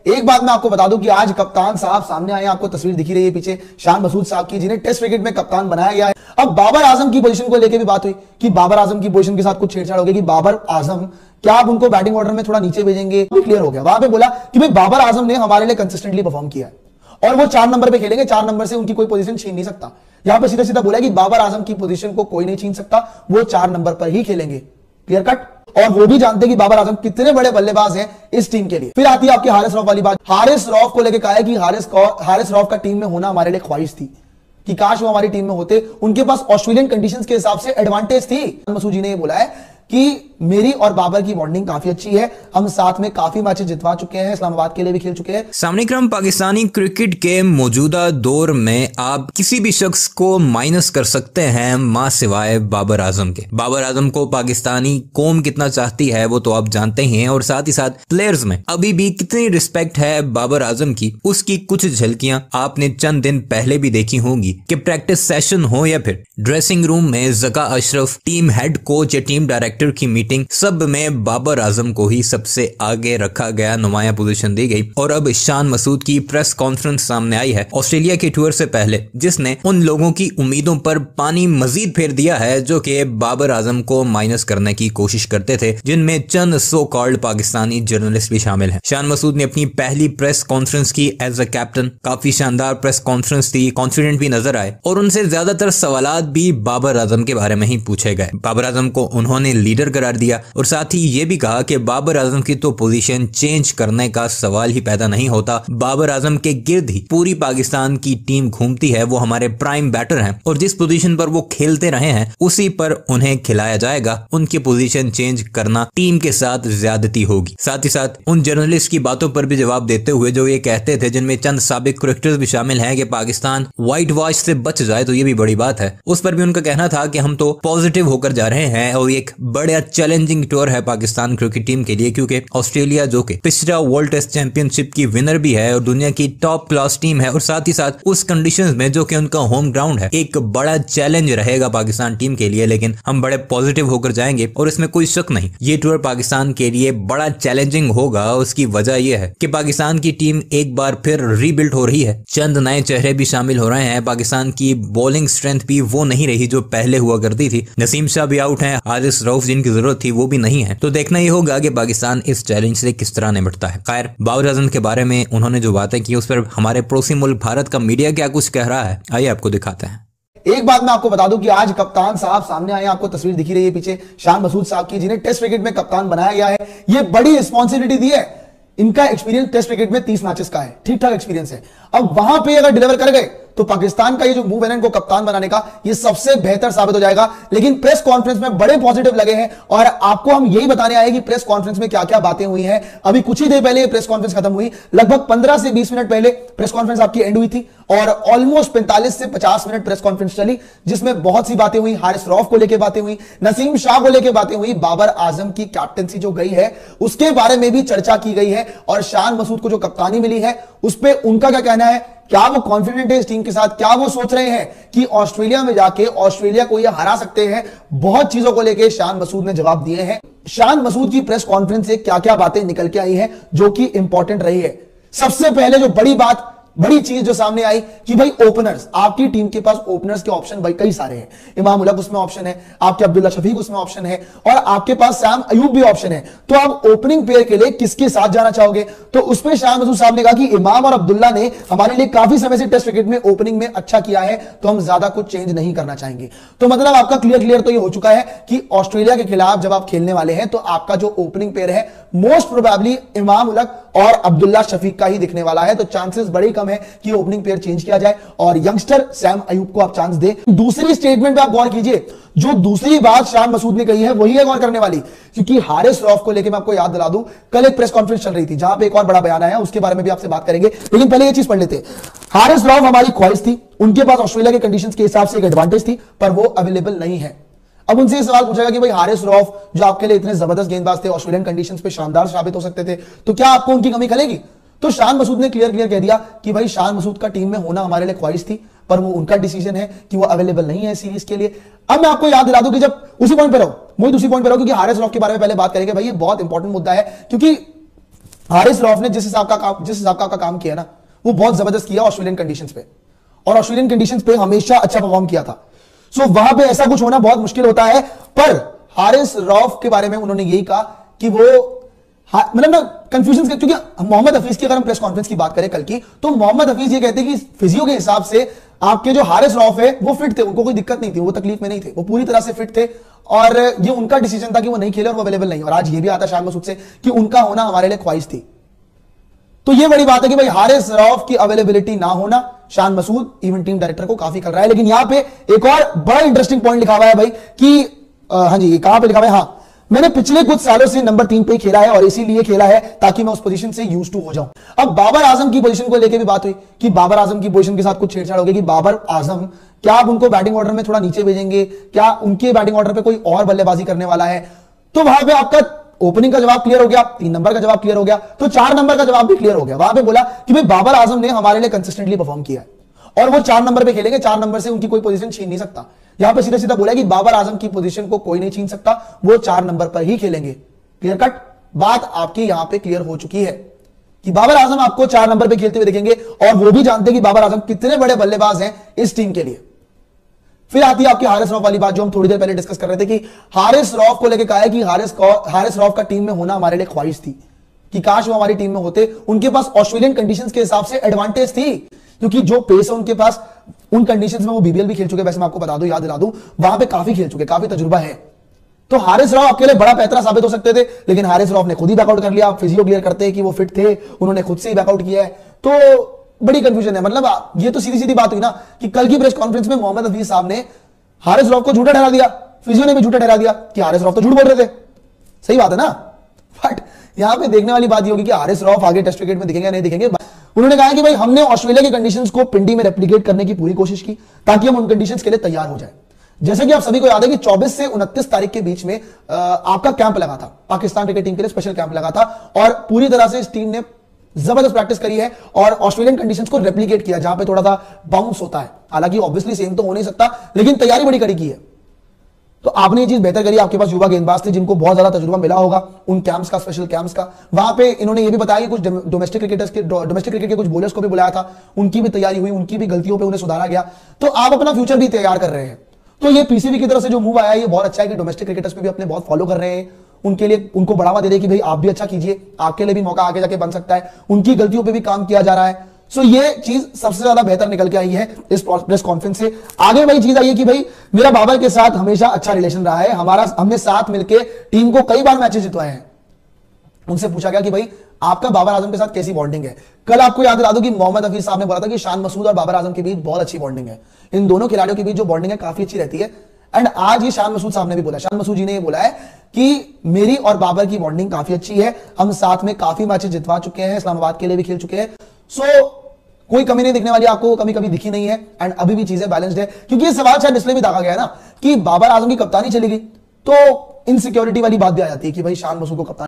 एक बात मैं आपको बता दूं कि आज कप्तान साहब सामने आए, आपको तस्वीर दिखी रही है पीछे शान मसूद साहब की, जिन्हें टेस्ट क्रिकेट में कप्तान बनाया गया है। अब बाबर आजम की पोजीशन को लेकर भी बात हुई कि बाबर आजम की पोजीशन के साथ कुछ छेड़छाड़ हो गई कि बाबर आजम क्या आप उनको बैटिंग ऑर्डर में थोड़ा नीचे भेजेंगे, क्लियर हो गया। वहां पे बोला कि भाई बाबर आजम ने हमारे लिए कंसिस्टेंटली परफॉर्म किया है और वो 4 नंबर पे खेलेंगे, 4 नंबर से उनकी कोई पोजीशन छीन नहीं सकता। यहां पे सीधा सीधा बोला कि बाबर आजम की पोजीशन को कोई नहीं छीन सकता, वो 4 नंबर पर ही खेलेंगे, क्लियर कट। और वो भी जानते हैं कि बाबर आजम कितने बड़े बल्लेबाज हैं इस टीम के लिए। फिर आती है आपकी हारिस रऊफ वाली बात। हारिस रऊफ को लेकर कहा है कि हारिस रऊफ का टीम में होना हमारे लिए ख्वाहिश थी कि काश वो हमारी टीम में होते, उनके पास ऑस्ट्रेलियन कंडीशंस के हिसाब से एडवांटेज थी। मसूद जी ने ये बोला है कि मेरी और बाबर की बॉन्डिंग काफी अच्छी है, हम साथ में काफी मैचेस जितवा चुके हैं, इस्लामाबाद के लिए भी खेल चुके हैं। सामने क्रम पाकिस्तानी क्रिकेट के मौजूदा दौर में आप किसी भी शख्स को माइनस कर सकते हैं मां सिवाय बाबर आजम के। बाबर आजम को पाकिस्तानी कौम कितना चाहती है वो तो आप जानते ही हैं, और साथ ही साथ प्लेयर्स में अभी भी कितनी रिस्पेक्ट है बाबर आजम की, उसकी कुछ झलकियां आपने चंद दिन पहले भी देखी होंगी कि प्रैक्टिस सेशन हो या फिर ड्रेसिंग रूम में Zaka Ashraf, team head coach या टीम डायरेक्टर की मीटिंग, सब में बाबर आजम को ही सबसे आगे रखा गया, नुमाया पोजीशन दी गई। और अब शान मसूद की प्रेस कॉन्फ्रेंस सामने आई है ऑस्ट्रेलिया के टूर से पहले, जिसने उन लोगों की उम्मीदों पर पानी मजीद फेर दिया है जो कि बाबर आजम को माइनस करने की कोशिश करते थे, जिनमें चंद सो कॉल्ड पाकिस्तानी जर्नलिस्ट भी शामिल हैं। शान मसूद ने अपनी पहली प्रेस कॉन्फ्रेंस की एज अ कैप्टन, काफी शानदार प्रेस कॉन्फ्रेंस थी, कॉन्फिडेंट भी नजर आए और उनसे ज्यादातर सवालात भी बाबर आजम के बारे में ही पूछे गए। बाबर आजम को उन्होंने लीडर करार दिया और साथ ही ये भी कहा कि बाबर आजम की तो पोजीशन चेंज करने का सवाल ही पैदा नहीं होता, बाबर आजम के गिर्द ही पूरी पाकिस्तान की टीम घूमती है, वो हमारे प्राइम बैटर हैं और जिस पोजीशन पर वो खेलते रहे हैं उसी पर उन्हें खिलाया जाएगा, उनकी पोजीशन चेंज करना टीम के साथ ज्यादती होगी। साथ ही साथ उन जर्नलिस्ट की बातों पर भी जवाब देते हुए जो ये कहते थे, जिनमें चंद साबिक क्रिकेटर्स भी शामिल हैं, कि पाकिस्तान व्हाइट वॉश से बच जाए तो ये भी बड़ी बात है, उस पर भी उनका कहना था कि हम तो पॉजिटिव होकर जा रहे हैं और एक बड़ा चैलेंजिंग टूर है पाकिस्तान क्रिकेट टीम के लिए, क्योंकि ऑस्ट्रेलिया जो कि पिछला वर्ल्ड टेस्ट चैंपियनशिप की विनर भी है और दुनिया की टॉप क्लास टीम है, और साथ ही साथ उस कंडीशंस में जो कि उनका होम ग्राउंड है, एक बड़ा चैलेंज रहेगा पाकिस्तान टीम के लिए। लेकिन हम बड़े पॉजिटिव होकर जाएंगे और इसमें कोई शक नहीं, ये टूर पाकिस्तान के लिए बड़ा चैलेंजिंग होगा। उसकी वजह यह है कि पाकिस्तान की टीम एक बार फिर रीबिल्ड हो रही है, चंद नए चेहरे भी शामिल हो रहे हैं, पाकिस्तान की बॉलिंग स्ट्रेंथ भी वो नहीं रही जो पहले हुआ करती थी, नसीम शाह भी आउट है, हारिस रऊफ जिनकी जरूरत थी वो भी नहीं है, तो देखना ही होगा कि पाकिस्तान इस चैलेंज से किस तरह निपटता है। खैर, बाबर आजम के बारे में उन्होंने जो बातें की उस पर हमारे पड़ोसी मुल्क भारत का मीडिया क्या कुछ कह रहा है, आइए आपको दिखाते हैं। एक बात मैं आपको बता दूं कि आज कप्तान साहब सामने आए, आपको तस्वीर दिखी रही है पीछे शान मसूद साहब की, जिन्हें टेस्ट क्रिकेट में कप्तान बनाया गया है। ये बड़ी रिस्पॉन्सिबिलिटी दी है, इनका एक्सपीरियंस टेस्ट क्रिकेट में 30 मैचेस का है, ठीक ठाक एक्सपीरियंस है। अब वहां पे अगर डिलीवर कर गए तो पाकिस्तान का ये जो मूव है ना इनको कप्तान बनाने का, ये सबसे बेहतर साबित हो जाएगा। लेकिन प्रेस कॉन्फ्रेंस में बड़े पॉजिटिव लगे हैं और आपको हम यही बताने आए कि प्रेस कॉन्फ्रेंस में क्या क्या बातें हुई हैं। अभी कुछ ही देर पहले प्रेस कॉन्फ्रेंस खत्म हुई, लगभग 15 से 20 मिनट पहले प्रेस कॉन्फ्रेंस आपकी एंड हुई थी और ऑलमोस्ट 45 से 50 मिनट प्रेस कॉन्फ्रेंस चली, जिसमें बहुत सी बातें हुई, हारिस रऊफ को लेकर बातें हुई, नसीम शाह को लेकर बातें हुई, बाबर आजम की कैप्टनसी जो गई है उसके बारे में भी चर्चा की गई है और शान मसूद को जो कप्तानी मिली है उस पर उनका क्या कहना है, क्या वो कॉन्फिडेंट है इस टीम के साथ, क्या वो सोच रहे हैं कि ऑस्ट्रेलिया में जाके ऑस्ट्रेलिया को ये हरा सकते हैं। बहुत चीजों को लेके शान मसूद ने जवाब दिए हैं। शान मसूद की प्रेस कॉन्फ्रेंस से क्या क्या बातें निकल के आई हैं जो कि इंपॉर्टेंट रही है। सबसे पहले जो बड़ी चीज जो सामने आई कि भाई ओपनर्स, आपकी टीम के पास ओपनर्स के ऑप्शन भाई कई सारे हैं, इमाम उल हक उसमें ऑप्शन है, आपके अब्दुल्ला शफीक उसमें ऑप्शन है और आपके पास सैम अयूब भी ऑप्शन है। तो आप ओपनिंग पेयर के लिए किसके साथ जाना चाहोगे? तो उसमें शान मसूद साहब ने कहा कि इमाम और अब्दुल्ला ने हमारे लिए काफी समय से टेस्ट क्रिकेट में ओपनिंग में अच्छा किया है, तो हम ज्यादा कुछ चेंज नहीं करना चाहेंगे। तो मतलब आपका क्लियर तो ये हो चुका है कि ऑस्ट्रेलिया के खिलाफ जब आप खेलने वाले हैं तो आपका जो ओपनिंग पेयर है मोस्ट प्रोबेबली इमाम उल हक और अब्दुल्ला शफीक का ही दिखने वाला है। तो चांसेस बड़ी कम है कि ओपनिंग पेयर चेंज किया जाए और यंगस्टर सैम अयूब को आप चांस दें। दूसरी स्टेटमेंट पे आप गौर कीजिए, जो दूसरी बात शान मसूद ने कही है वही है गौर करने वाली, क्योंकि हारिस रऊफ को लेकर मैं आपको याद दिला दूं, कल एक प्रेस कॉन्फ्रेंस चल रही थी जहां पे एक और बड़ा बयान आया, उसके बारे में भी आपसे बात करेंगे, लेकिन पहले ये चीज पढ़ लेते। हारिस रऊफ हमारी ख्वाहिश थी, उनके पास ऑस्ट्रेलिया के कंडीशंस के हिसाब से एक एडवांटेज थी, पर वो अवेलेबल नहीं है। अब उनसे सवाल पूछेगा कि भाई हारिस रऊफ जो आपके लिए इतने जबरदस्त गेंदबाज थे, ऑस्ट्रेलियन कंडीशंस पे शानदार साबित हो सकते थे, तो क्या आपको उनकी कमी खलेगी? तो शान मसूद ने क्लियर कह दिया कि भाई शान मसूद का टीम में होना हमारे लिए ख्वाहिश थी, पर वो उनका डिसीजन है कि वो अवेलेबल नहीं है सीरीज के लिए। अब मैं आपको याद दिला दूं कि जब उसी पॉइंट पे रहो, क्योंकि हारिस रऊफ के बारे में पहले बात करेंगे भाई, ये बहुत इंपॉर्टेंट मुद्दा है, क्योंकि हारिस रऊफ ने जिस हिसाब का काम किया ना, वो बहुत जबरदस्त किया ऑस्ट्रेलियन कंडीशंस पे, और ऑस्ट्रेलियन कंडीशंस पे हमेशा अच्छा परफॉर्म किया था। सो वहां पे ऐसा कुछ होना बहुत मुश्किल होता है। पर हारिस रऊफ के बारे में उन्होंने यही कहा कि वो मतलब ना कंफ्यूजन, क्योंकि मोहम्मद हफीज की अगर हम प्रेस कॉन्फ्रेंस की बात करें कल की, तो मोहम्मद हफीज ये कहते हैं कि फिजियो के हिसाब से आपके जो हारिस रऊफ है वो फिट थे, उनको कोई दिक्कत नहीं थी, वो तकलीफ में नहीं थे, वो पूरी तरह से फिट थे, और ये उनका डिसीजन था कि वो नहीं खेले और वो अवेलेबल नहीं। और आज ये भी आता शान मसूद से कि उनका होना हमारे लिए ख्वाहिश थी। तो ये बड़ी बात है कि भाई हारिस रऊफ की अवेलेबिलिटी ना होना Shan Masood event team director को काफी कर रहा है। लेकिन यहां पे एक और बड़ा इंटरेस्टिंग पॉइंट लिखा हुआ है भाई कि हाँ जी, कहां पे लिखा हुआ है, हाँ, मैंने पिछले कुछ सालों से नंबर 3 पे खेला है और इसीलिए खेला है ताकि मैं उस पोजीशन से यूज टू हो जाऊं। अब बाबर आजम की पोजीशन को लेकर भी बात हुई कि बाबर आजम की पोजीशन के साथ कुछ छेड़छाड़ हो गई कि बाबर आजम क्या आप उनको बैटिंग ऑर्डर में थोड़ा नीचे भेजेंगे, क्या उनके बैटिंग ऑर्डर पे कोई और बल्लेबाजी करने वाला है। तो वहां पे आपका ओपनिंग का जवाब क्लियर हो गया, 3 नंबर का जवाब क्लियर हो गया, तो 4 नंबर का जवाब भी क्लियर हो गया। वहां पे बोला कि भाई बाबर आजम ने हमारे लिए कंसिस्टेंटली परफॉर्म किया है और वो 4 नंबर पे खेलेंगे, 4 नंबर से उनकी कोई पोजीशन छीन नहीं सकता। यहां पे सीधा सीधा बोला कि बाबर आजम की पोजीशन को कोई नहीं छीन सकता, वो 4 नंबर पर ही खेलेंगे। क्लियर कट बात आपकी यहां पे क्लियर हो चुकी है कि बाबर आजम आपको 4 नंबर पे खेलते हुए देखेंगे, और वो भी जानते हैं कि बाबर आजम कितने बड़े बल्लेबाज हैं इस टीम के लिए। फिर आती है आपकी हारिस रऊफ वाली बात, जो हम थोड़ी देर पहले डिस्कस कर रहे थे कि हारिस रऊफ को लेकर कहा है कि हारिस रऊफ का टीम में होना हमारे लिए ख्वाहिश थी कि काश वो हमारी टीम में होते। उनके पास ऑस्ट्रेलियन कंडीशंस के हिसाब से एडवांटेज थी, क्योंकि जो पेस है उनके पास, उन कंडीशंस में वो बीबीएल भी खेल चुके। वैसे मैं आपको बता दूं, याद दिला दूं, वहां पे काफी खेल चुके, काफी तजुर्बा है। तो हारिस रऊफ आपके लिए बड़ा पैतरा साबित हो सकते थे, लेकिन हारिस रऊफ ने खुद ही बैकआउट कर लिया। फिजियो क्लियर करते हैं कि वो फिट थे, उन्होंने खुद से ही बैकआउट किया है। तो बड़ी कंफ्यूजन है। मतलब ये तो सीधी सीधी बात हुई ना कि कल की प्रेस कॉन्फ्रेंस में मोहम्मद हफीज साहब ने हारिस रऊफ को झूठा ठहरा दिया, फिजियो ने भी झूठा ठहरा दिया कि हारिस रऊफ तो झूठ बोल रहे थे। सही बात है ना। बट यहां पे देखने वाली बात ये होगी कि हारिस रऊफ आगे टेस्ट क्रिकेट में दिखेंगे या नहीं दिखेंगे। उन्होंने कहा कि भाई हमने ऑस्ट्रेलिया की कंडीशंस को पिंडी में रेप्लिकेट करने की पूरी कोशिश की ताकि हम उन कंडीशंस के लिए तैयार हो जाए। जैसे कि आप सभी को याद है कि 24 से 29 तारीख के बीच में आपका कैंप लगा था, पाकिस्तान क्रिकेट टीम के लिए स्पेशल कैंप लगा था, और पूरी तरह से इस टीम ने जबरदस्त प्रैक्टिस करी है और ऑस्ट्रेलियन कंडीशंस को रेप्लिकेट किया जहां पे थोड़ा सा बाउंस होता है। हालांकि ऑब्वियसली सेम तो हो नहीं सकता, लेकिन तैयारी बड़ी कड़ी की है। तो आपने ये चीज बेहतर करी। आपके पास युवा गेंदबाज थे जिनको बहुत ज्यादा तजुर्बा मिला होगा उन कैंप्स का, स्पेशल कैंप्स का। वहां पे इन्होंने ये भी बताया कि कुछ डोमेस्टिक क्रिकेट के कुछ बॉलर्स को भी बुलाया था, उनकी भी तैयारी हुई, उनकी भी गलतियों पे उन्हें सुधारा गया। तो आप अपना फ्यूचर भी तैयार कर रहे हैं। तो ये पीसीबी की तरफ से जो मूव आया है ये बहुत अच्छा है कि डोमेस्टिक क्रिकेटर्स पे भी अपने बहुत फॉलो कर रहे हैं, उनके लिए उनको बढ़ावा दे रहे हैं कि भाई आप भी अच्छा कीजिए, आपके लिए भी मौका आगे जाके बन सकता है। उनकी गलतियों पे भी काम किया जा रहा है। सो ये चीज सबसे ज्यादा बेहतर निकल के आई है इस प्रेस कॉन्फ्रेंस से। आगे वही चीज आई है कि भाई मेरा बाबर के साथ हमेशा अच्छा रिलेशन रहा है, हमने साथ मिलकर टीम को कई बार मैचेस जितवाए हैं। उनसे पूछा गया कि भाई आपका बाबर आजम के साथ कैसी बॉन्डिंग है। कल आपको याद दिला दूं कि मोहम्मद हफीज साहब ने बोला था कि शान मसूद और बाबर आजम के बीच बहुत अच्छी बॉन्डिंग है। इन दोनों खिलाड़ियों के बीच जो बॉन्डिंग है काफी अच्छी रहती है। एंड आज ये शान मसूद साहब ने भी बोला, शान मसूद जी ने ये बोला है कि मेरी और बाबर की बॉन्डिंग काफी अच्छी है, हम साथ में काफी मैचेस जितवा चुके हैं, इस्लामाबाद के लिए भी खेल चुके हैं। सो कोई कमी नहीं दिखने वाली, आपको कमी कभी दिखी नहीं है। एंड अभी भी चीजें बैलेंस्ड है, क्योंकि ये सवाल शायद इसलिए भी दागा गया है ना कि बाबर आजम की कप्तानी चली गई तो इनसिक्योरिटी वाली बात भी आ जाती है कि भाई शान मसूद को कप्तान